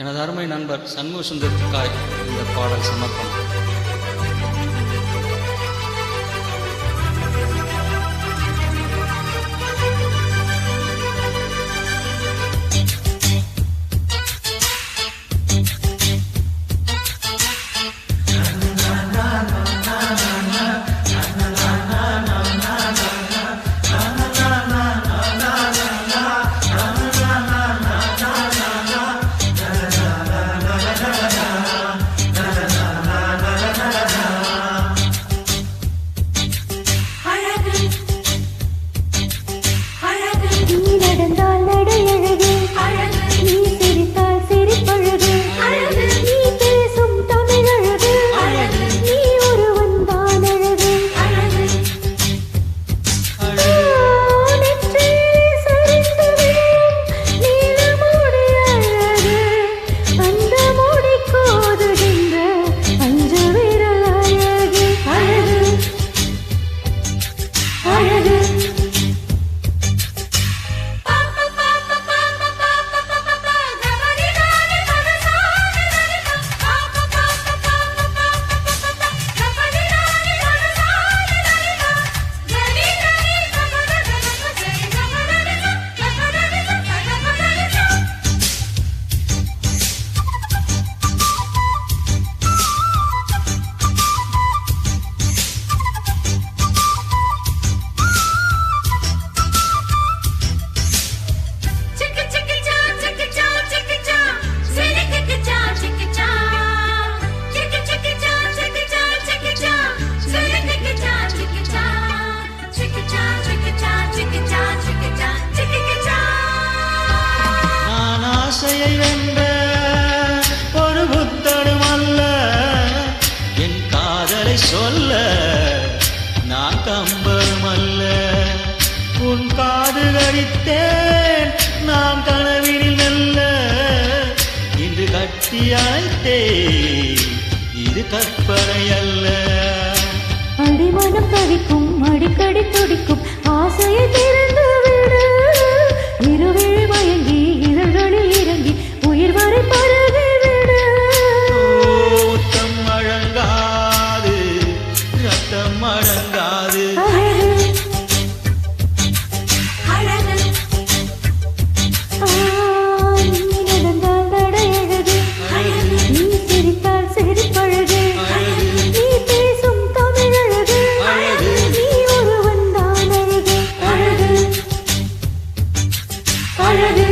எனது அருமை நண்பர் சண்முக சுந்தரத்துக்காய் இந்த பாடல் சமர்ப்பணம். வென்ற ஒரு புத்தனும் அல்ல, என் காதலை சொல்ல நான் கம்பரும் அல்ல. உன் காது கடித்தேன் நான் கனவினில் மெல்ல, இன்று கட்டி அழைத்தேன் இது கற்பனை அல்ல. அடிமனம் தவிக்கும் அடிக்கடி துடிக்கும் ஆசையை திறந்து விடு, இருவிழி மயங்கி இதழ்களில் இறங்கி உயிர் வரை பரவி விடு. ஊத்தம் அழங்காது ரத்தம் அழங்காது, நீ நடந்தால் நடையழகு, நீ சிரித்தால் சிரிப்பழகு, நீ பேசும் தமிழழகு, நீ ஒருவன் தான் அழகு அழகு அழகு.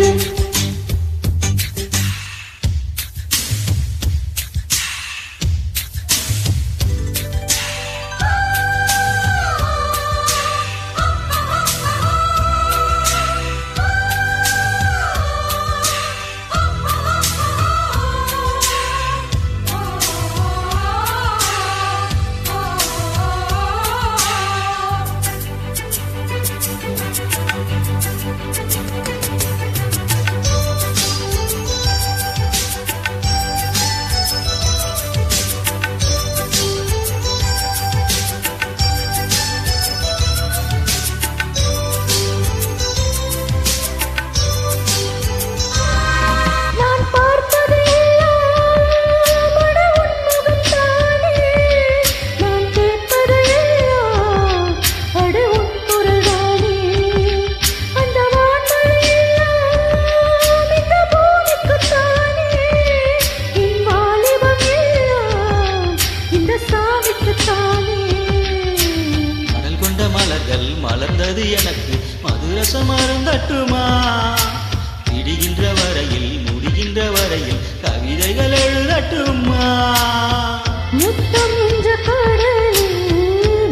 மலர்ந்தது எனக்கு மதுரசம் அருந்தட்டுமா, விடுகின்ற வரையில் முடிகின்ற வரையில் கவிதைகள் எழுதட்டுமா. முத்தம் என்ற கடலில்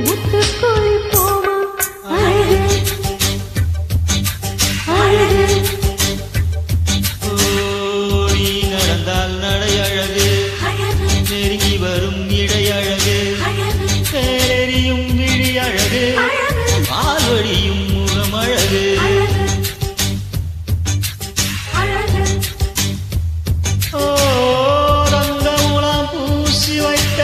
முத்துக்குழி போமா, அழகு அழகு. நீ நடந்தால் நடை அழகு, நெருங்கி வரும் இடை அழகு, பேரெறியும் விழி அழகு, பால்வழியும் முகம் அழகு. தங்கமுலாம் பூசி வைத்த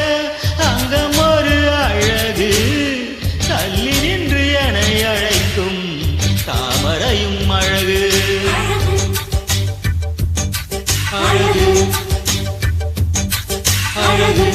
அழகு அழகு